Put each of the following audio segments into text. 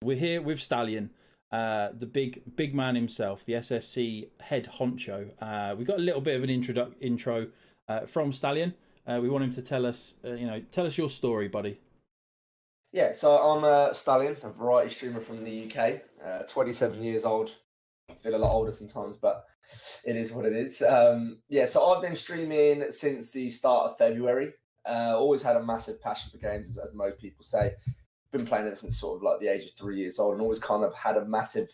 We're here with Stallion, the big man himself, the SSC head honcho. We got a little bit of an intro from Stallion. We want him to tell us, tell us your story, buddy. Yeah, so I'm Stallion, a variety streamer from the UK, 27 years old. I feel a lot older sometimes, but it is what it is. Yeah, so I've been streaming since the start of February. Always had a massive passion for games, as most people say. Been playing ever since sort of like the age of 3 years old, and always kind of had a massive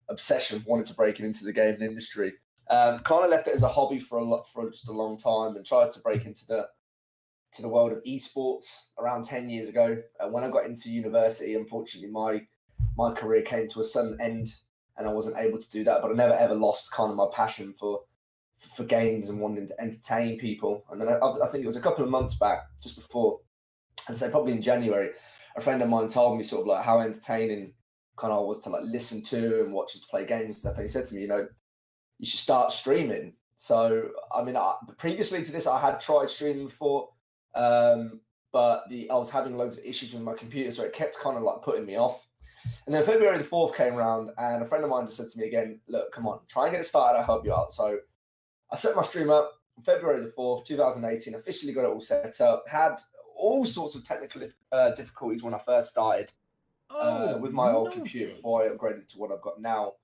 obsession wanting to break into the gaming industry. Kind of left it as a hobby for just a long time, and tried to break into the world of esports around 10 years ago. When I got into university, unfortunately, my career came to a sudden end and I wasn't able to do that, but I never ever lost kind of my passion for games and wanting to entertain people. And then I think it was a couple of months back, just before, and so probably in January, a friend of mine told me sort of like how entertaining kind of I was to like listen to and watching to play games and stuff. And he said to me, you should start streaming. So, I mean, previously to this, I had tried streaming before, but I was having loads of issues with my computer, so it kept kind of like putting me off. And then February the 4th came around, and a friend of mine just said to me again, look, come on, try and get it started, I'll help you out. So I set my stream up February the 4th, 2018, officially got it all set up, had all sorts of technical difficulties when I first started with my old computer before I upgraded to what I've got now.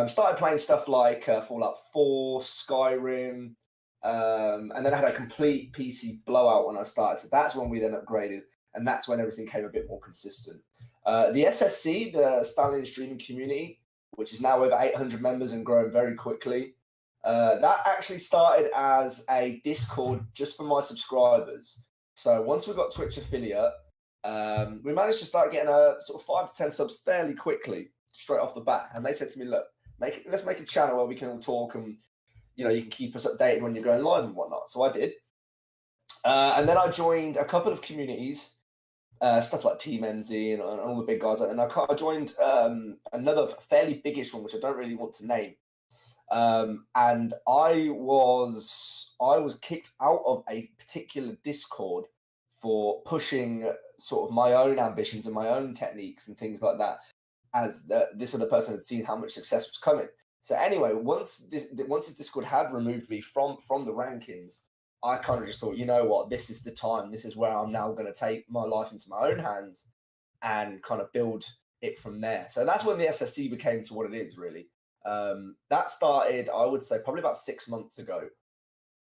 Started playing stuff like Fallout 4, Skyrim, and then I had a complete PC blowout when I started. So that's when we then upgraded, and that's when everything came a bit more consistent. The SSC, the Stallion streaming community, which is now over 800 members and growing very quickly, that actually started as a Discord just for my subscribers. So once we got Twitch affiliate, we managed to start getting a sort of 5 to 10 subs fairly quickly, straight off the bat. And they said to me, look, let's make a channel where we can all talk and, you can keep us updated when you're going live and whatnot. So I did. And then I joined a couple of communities, stuff like Team MZ and all the big guys. And I joined another fairly biggish one, which I don't really want to name. And I was kicked out of a particular Discord for pushing sort of my own ambitions and my own techniques and things like that, as this other person had seen how much success was coming. So anyway, once this Discord had removed me from the rankings, I kind of just thought, you know what, this is the time. This is where I'm now going to take my life into my own hands and kind of build it from there. So that's when the SSC became to what it is, really. That started, I would say, probably about 6 months ago.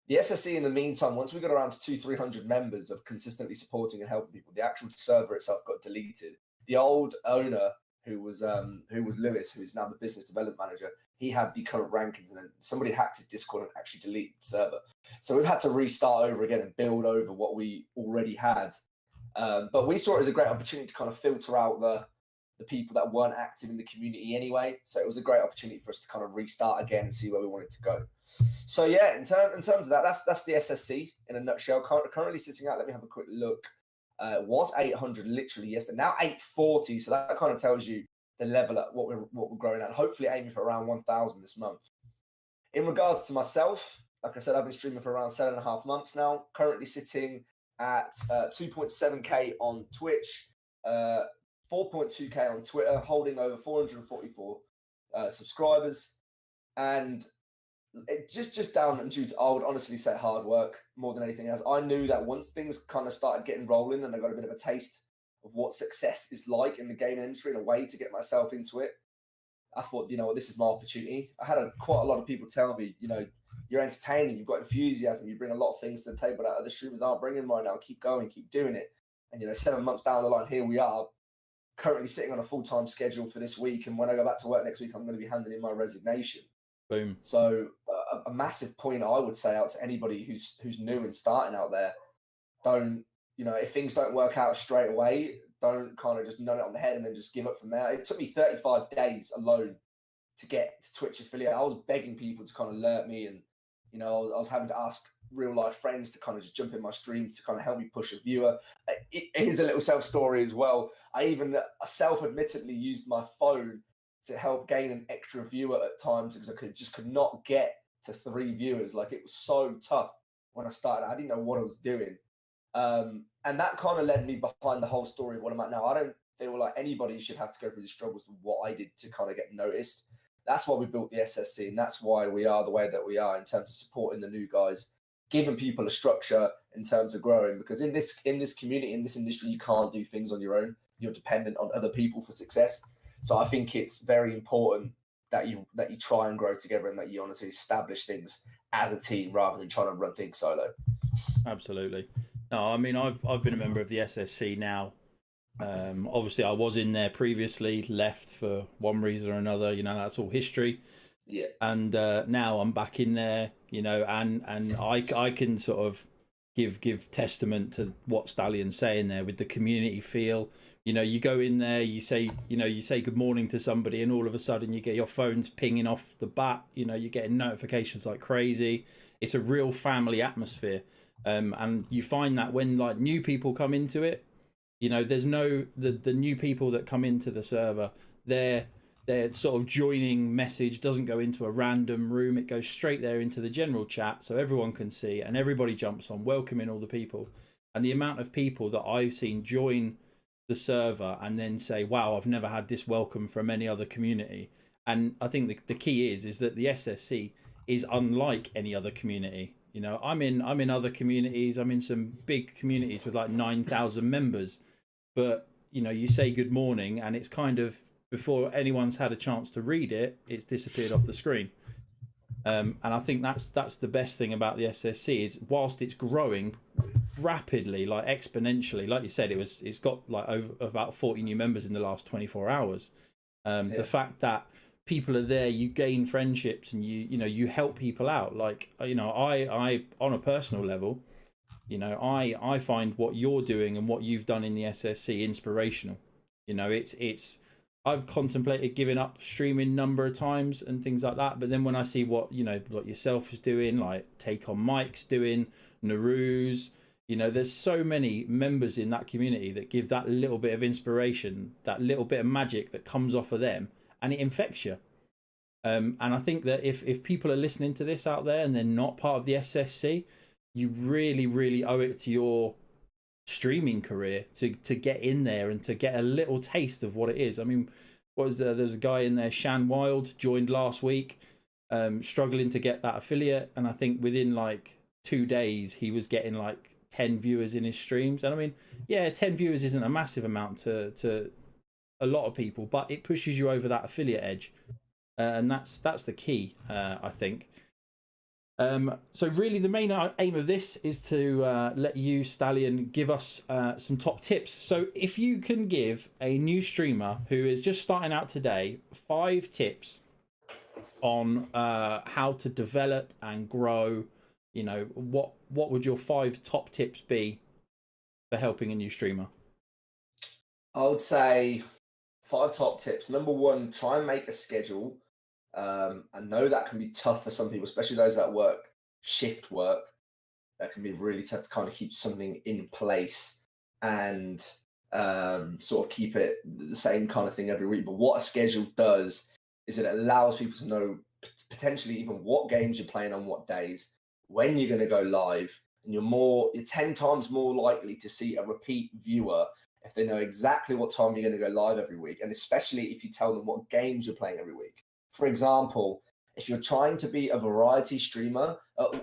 The SSC, in the meantime, once we got around to 200-300 members of consistently supporting and helping people, the actual server itself got deleted. The old owner, who was Lewis, who is now the business development manager, he had the current rankings, and then somebody hacked his Discord and actually deleted the server. So we've had to restart over again and build over what we already had. But we saw it as a great opportunity to kind of filter out the people that weren't active in the community anyway. So it was a great opportunity for us to kind of restart again and see where we wanted to go. So yeah, in terms of that, that's the SSC in a nutshell. Currently sitting at, let me have a quick look. It was 800 literally yesterday, now 840. So that kind of tells you the level at what we're growing at. Hopefully aiming for around 1,000 this month. In regards to myself, like I said, I've been streaming for around 7.5 months now. Currently sitting at 2.7k on Twitch, 4.2k on Twitter, holding over 444 subscribers, and it just down and due to, I would honestly say, hard work more than anything else. I knew that once things kind of started getting rolling and I got a bit of a taste of what success is like in the gaming industry and a way to get myself into it, I thought, you know what, this is my opportunity. I had quite a lot of people tell me, you're entertaining, you've got enthusiasm, you bring a lot of things to the table that other streamers aren't bringing right now. Keep going, keep doing it. And 7 months down the line, here we are, currently sitting on a full-time schedule for this week. And when I go back to work next week, I'm going to be handing in my resignation. Boom. So a massive point I would say out to anybody who's new and starting out there, don't, if things don't work out straight away, don't kind of just nut it on the head and then just give up from there. It took me 35 days alone to get to Twitch affiliate. I was begging people to kind of alert me, and I was having to ask real life friends to kind of just jump in my stream to kind of help me push a viewer. Here's a little self story as well. I even self-admittedly used my phone to help gain an extra viewer at times because I could not get to 3 viewers. Like, it was so tough when I started. I didn't know what I was doing. And that kind of led me behind the whole story of what I'm at now. feel like anybody should have to go through the struggles of what I did to kind of get noticed. That's why we built the SSC, and that's why we are the way that we are in terms of supporting the new guys, giving people a structure in terms of growing. Because in this community, in this industry, you can't do things on your own. You're dependent on other people for success. So I think it's very important that you try and grow together, and that you honestly establish things as a team rather than trying to run things solo. Absolutely. No, I mean, I've been a member of the SSC now. Obviously, I was in there previously, left for one reason or another. You know, that's all history. Yeah. And now I'm back in there. You know, and I can sort of give testament to what Stallion's saying there with the community feel. You know, you go in there, you say good morning to somebody, and all of a sudden you get your phones pinging off the bat. You know, you're getting notifications like crazy. It's a real family atmosphere. And you find that when like new people come into it, you know, there's the new people that come into the server, their sort of joining message doesn't go into a random room. It goes straight there into the general chat, so everyone can see, and everybody jumps on, welcoming all the people. And the amount of people that I've seen join the server and then say, wow, I've never had this welcome from any other community. And I think the key is that the SSC is unlike any other community. You know, I'm in other communities. I'm in some big communities with like 9,000 members, but you know, you say good morning, and it's kind of before anyone's had a chance to read it, it's disappeared off the screen. And I think that's the best thing about the SSC is whilst it's growing rapidly, like exponentially, like you said, it's got like over about 40 new members in the last 24 hours. The fact that people are there, you gain friendships, and you help people out. Like, you know, I on a personal level, you know, I find what you're doing and what you've done in the SSC inspirational. You know, it's I've contemplated giving up streaming number of times and things like that, but then when I see what, you know, what yourself is doing, like Take on Mike's doing, Naru's, you know, there's so many members in that community that give that little bit of inspiration, that little bit of magic that comes off of them, and it infects you. And I think that if people are listening to this out there and they're not part of the SSC, you really, really owe it to your streaming career to get in there and to get a little taste of what it is. I mean, there's a guy in there, Shan Wild, joined last week, struggling to get that affiliate, and I think within like 2 days he was getting like 10 viewers in his streams. And I mean, yeah, 10 viewers isn't a massive amount to a lot of people, but it pushes you over that affiliate edge, and that's the key, I think. So really the main aim of this is to let you, Stallion, give us some top tips. So if you can give a new streamer who is just starting out today 5 tips on how to develop and grow, you know, what would your 5 top tips be for helping a new streamer? I would say 5 top tips. Number 1, try and make a schedule. I know that can be tough for some people, especially those that work shift work. That can be really tough to kind of keep something in place and sort of keep it the same kind of thing every week. But what a schedule does is it allows people to know potentially even what games you're playing on what days, when you're going to go live, and you're 10 times more likely to see a repeat viewer if they know exactly what time you're going to go live every week, and especially if you tell them what games you're playing every week. For example, if you're trying to be a variety streamer,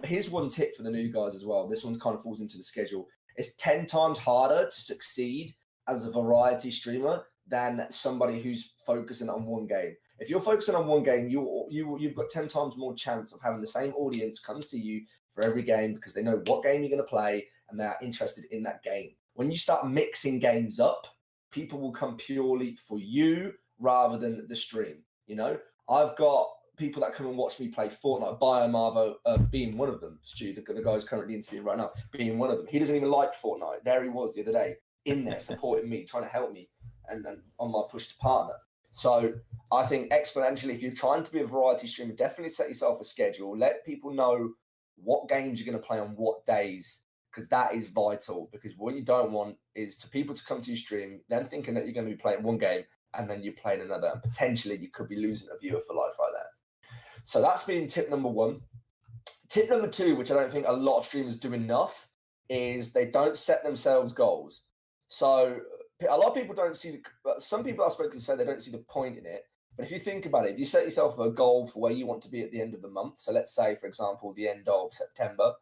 here's one tip for the new guys as well. This one kind of falls into the schedule. It's 10 times harder to succeed as a variety streamer than somebody who's focusing on one game. If you're focusing on one game, you've got 10 times more chance of having the same audience come see you for every game because they know what game you're going to play and they're interested in that game. When you start mixing games up, people will come purely for you rather than the stream. You know, I've got people that come and watch me play Fortnite, Biomarvo being one of them. Stu, the guy who's currently interviewing right now, being one of them. He doesn't even like Fortnite. There he was the other day in there supporting me, trying to help me and on my push to partner. So I think exponentially, if you're trying to be a variety streamer, definitely set yourself a schedule. Let people know what games you're going to play on what days, because that is vital. Because what you don't want is to people to come to your stream, then thinking that you're going to be playing one game and then you're playing another, and potentially you could be losing a viewer for life right there. So that's been tip number 1. Tip number 2, which I don't think a lot of streamers do enough, is they don't set themselves goals. So a lot of people don't see some people I've spoken to say they don't see the point in it. But if you think about it, if you set yourself a goal for where you want to be at the end of the month, so let's say, for example, the end of September,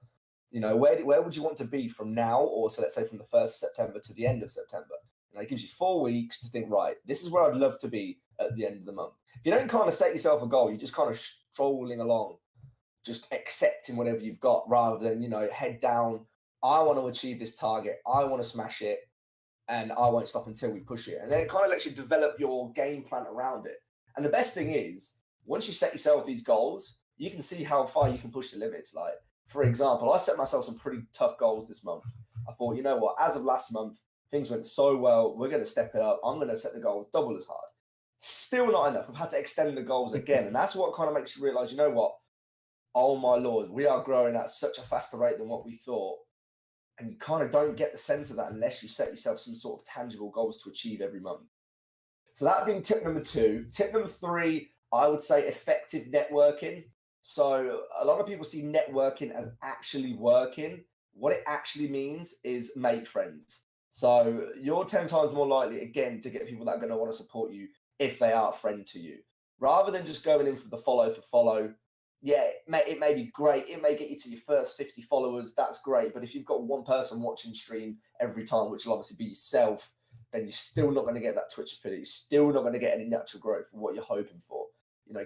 where would you want to be from now, or so let's say from the 1st of September to the end of September? It gives you 4 weeks to think, right, this is where I'd love to be at the end of the month. If you don't kind of set yourself a goal, you're just kind of strolling along, just accepting whatever you've got rather than, head down. I want to achieve this target. I want to smash it, and I won't stop until we push it. And then it kind of lets you develop your game plan around it. And the best thing is, once you set yourself these goals, you can see how far you can push the limits. Like, for example, I set myself some pretty tough goals this month. I thought, you know what, as of last month, things went so well. We're going to step it up. I'm going to set the goals double as hard. Still not enough. I've had to extend the goals again. And that's what kind of makes you realize, you know what? Oh my Lord, we are growing at such a faster rate than what we thought. And you kind of don't get the sense of that unless you set yourself some sort of tangible goals to achieve every month. So that being tip number 2. Tip number 3, I would say effective networking. So a lot of people see networking as actually working. What it actually means is make friends. So you're 10 times more likely, again, to get people that are going to want to support you if they are a friend to you. Rather than just going in for the follow for follow. Yeah, it may be great. It may get you to your first 50 followers. That's great. But if you've got one person watching stream every time, which will obviously be yourself, then you're still not going to get that Twitch affiliate. You're still not going to get any natural growth for what you're hoping for.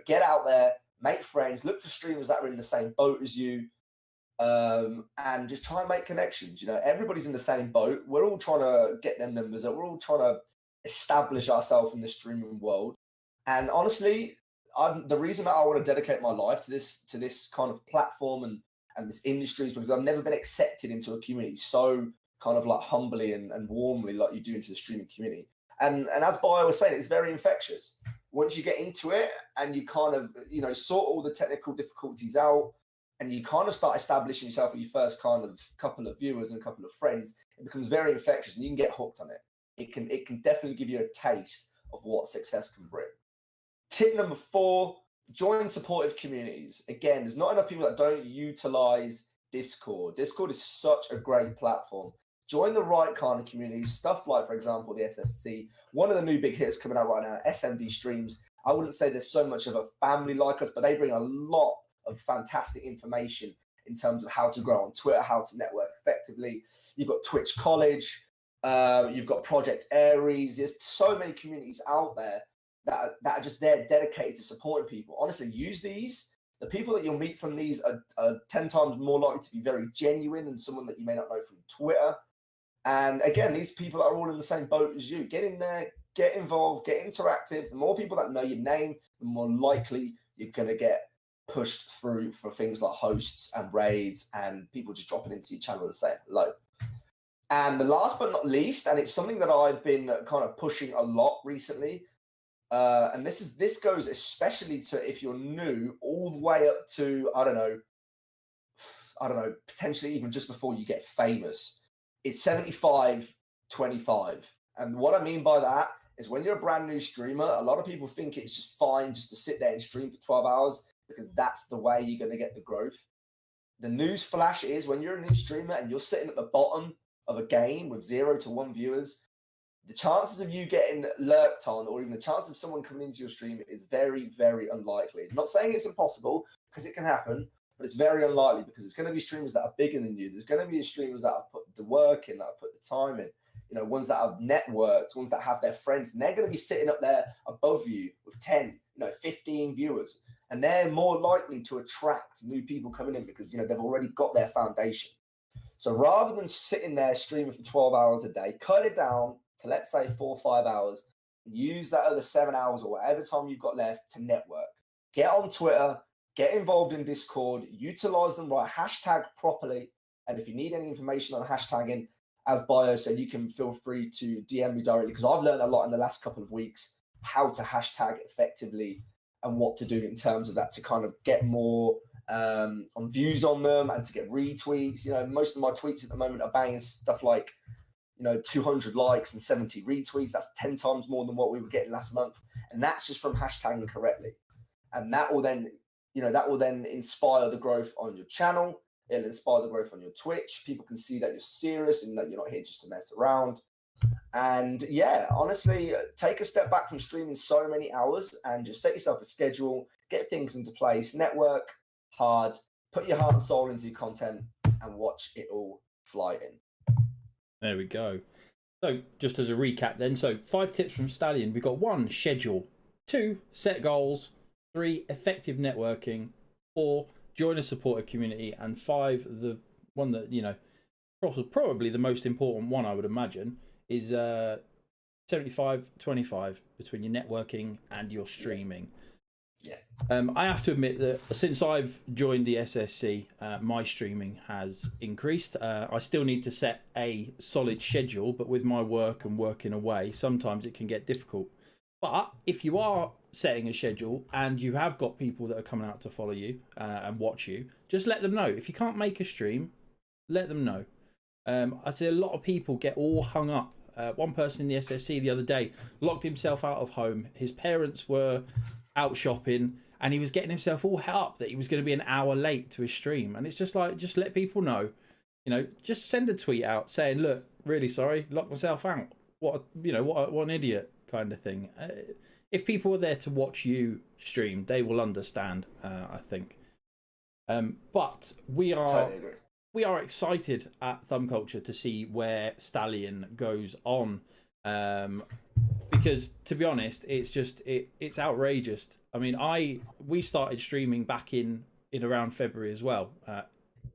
Get out there, make friends, look for streamers that are in the same boat as you, and just try and make connections. Everybody's in the same boat. We're all trying to get them numbers up. We're all trying to establish ourselves in the streaming world. And honestly, the reason that I want to dedicate my life to this kind of platform and this industry is because I've never been accepted into a community so kind of like humbly and warmly like you do into the streaming community. And as Bio was saying, it's very infectious. Once you get into it and you kind of, sort all the technical difficulties out and you kind of start establishing yourself with your first kind of couple of viewers and a couple of friends, it becomes very infectious and you can get hooked on it. It can definitely give you a taste of what success can bring. Tip number 4, join supportive communities. Again, there's not enough people that don't utilize Discord. Discord is such a great platform. Join the right kind of communities, stuff like, for example, the SSC. One of the new big hits coming out right now, SMD streams. I wouldn't say there's so much of a family like us, but they bring a lot of fantastic information in terms of how to grow on Twitter, how to network effectively. You've got Twitch College, you've got Project Aries. There's so many communities out there that are just there dedicated to supporting people. Honestly, use these. The people that you'll meet from these are 10 times more likely to be very genuine than someone that you may not know from Twitter. And again, these people are all in the same boat as you. Get in there, get involved, get interactive. The more people that know your name, the more likely you're going to get pushed through for things like hosts and raids and people just dropping into your channel and saying hello. And the last but not least, and it's something that I've been kind of pushing a lot recently, and this goes especially to if you're new, all the way up to I don't know, potentially even just before you get famous. It's 75-25. And what I mean by that is when you're a brand new streamer, a lot of people think it's just fine just to sit there and stream for 12 hours because that's the way you're going to get the growth. The news flash is when you're a new streamer and you're sitting at the bottom of a game with 0 to 1 viewers, the chances of you getting lurked on or even the chances of someone coming into your stream is very, very unlikely. I'm not saying it's impossible because it can happen, but it's very unlikely because there's going to be streamers that are bigger than you. There's going to be streamers that have put the work in, that have put the time in, ones that have networked, ones that have their friends, and they're going to be sitting up there above you with 10, 15 viewers. And they're more likely to attract new people coming in because, they've already got their foundation. So rather than sitting there streaming for 12 hours a day, cut it down to, let's say, 4 or 5 hours. Use that other 7 hours or whatever time you've got left to network. Get on Twitter, get involved in Discord, utilize them right, hashtag properly. And if you need any information on hashtagging, as Bio said, you can feel free to DM me directly because I've learned a lot in the last couple of weeks how to hashtag effectively and what to do in terms of that to kind of get more on views on them and to get retweets. Most of my tweets at the moment are banging stuff like 200 likes and 70 retweets. That's 10 times more than what we were getting last month. And that's just from hashtagging correctly. And that will then, inspire the growth on your channel. It'll inspire the growth on your Twitch. People can see that you're serious and that you're not here just to mess around. And yeah, honestly, take a step back from streaming so many hours and just set yourself a schedule, get things into place, network hard, put your heart and soul into your content, and watch it all fly in. There we go. So just as a recap then, so 5 tips from Stallion. We've got 1, schedule. 2, set goals. 3, effective networking. 4, join a supportive community. And 5, the one that, you know, probably the most important one, I would imagine, is 75-25 between your networking and your streaming. Yeah. I have to admit that since I've joined the SSC, my streaming has increased. I still need to set a solid schedule, but with my work and working away, sometimes it can get difficult. But if you are setting a schedule and you have got people that are coming out to follow you and watch you, just let them know. If you can't make a stream, let them know. I see a lot of people get all hung up. One person in the SSC the other day locked himself out of home. His parents were out shopping and he was getting himself all het up that he was going to be an hour late to his stream. And it's just like, just let people know, you know, just send a tweet out saying, look, really sorry, locked myself out. What an idiot kind of thing. If people are there to watch you stream, they will understand, I think. But we are... Totally agree. We are excited at Thumb Culture to see where Stallion goes on, because to be honest, it's outrageous. I mean, we started streaming back in around February as well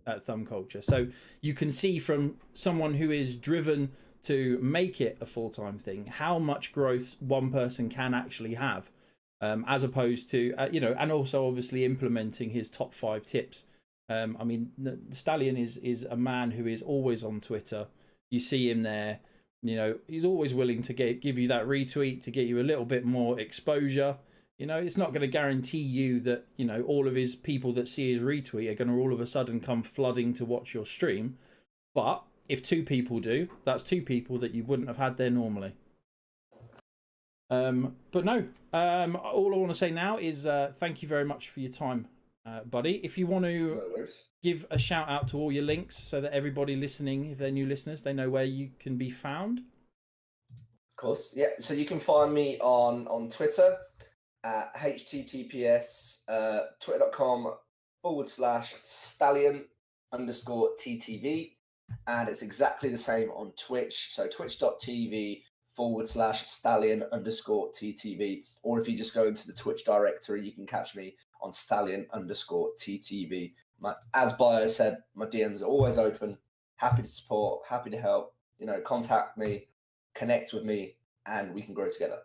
at Thumb Culture, so you can see from someone who is driven to make it a full-time thing how much growth one person can actually have, as opposed to and also obviously implementing his top 5 tips. I mean, the Stallion is a man who is always on Twitter. You see him there. You know, he's always willing to give you that retweet to get you a little bit more exposure. You know, it's not going to guarantee you that, you know, all of his people that see his retweet are going to all of a sudden come flooding to watch your stream. But if 2 people do, that's 2 people that you wouldn't have had there normally. But no, all I want to say now is thank you very much for your time. Buddy, if you want to give a shout out to all your links so that everybody listening, if they're new listeners, they know where you can be found. Of course, yeah. So you can find me on Twitter at https twitter.com/stallion_ttv, and it's exactly the same on Twitch. So twitch.tv/stallion_ttv, or if you just go into the Twitch directory, you can catch me on stallion_ttv. As Bio said, my DMs are always open. Happy to support, happy to help. You know, contact me, connect with me, and we can grow together.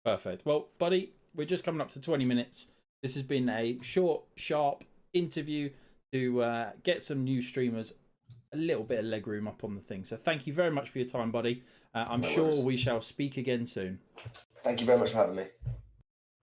Perfect. Well, buddy, we're just coming up to 20 minutes. This has been a short, sharp interview to get some new streamers a little bit of leg room up on the thing. So thank you very much for your time, buddy. I'm sure we shall speak again soon. Thank you very much for having me.